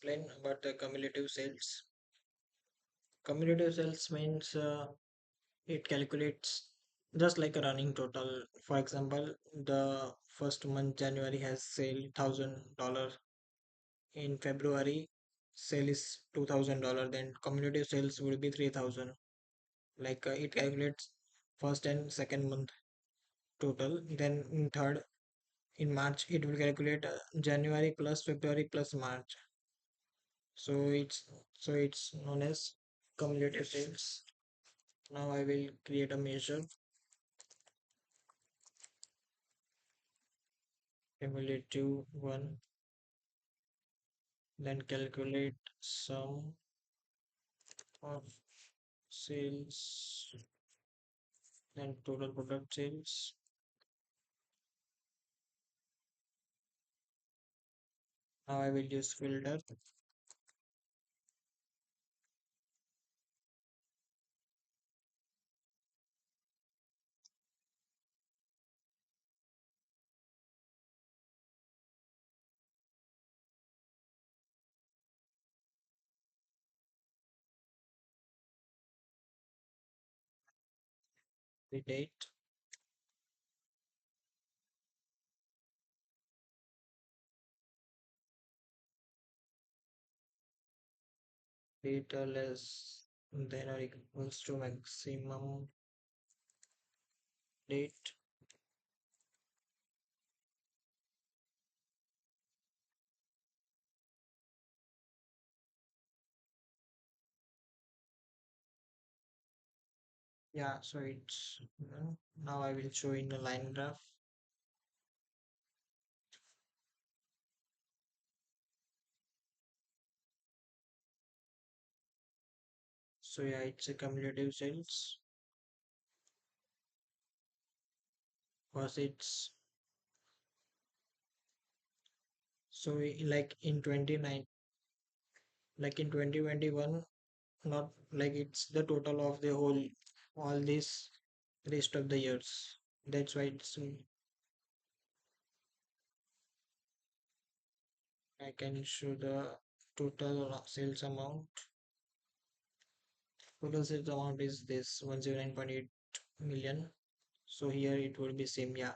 explain about the cumulative sales. Cumulative sales means it calculates just like a running total. For example, the first month January has sale $1,000. In February, sale is $2,000. Then cumulative sales will be 3,000. Like it calculates first and second month total. Then in third, in March, it will calculate January plus February plus March. So it's known as cumulative sales. Now I will create a measure, cumulative one, then calculate sum of sales, then total product sales. Now I will use filter, the date, data less than or equals to maximum date. Yeah, so it's now I will show in the line graph. So yeah, it's a cumulative sales. Because it's so like in 29, like in 2021, not like it's the total of the whole all this rest of the years. That's why it's I can show the total sales amount. Total sales amount is this 109.8 million. So here it will be same, yeah.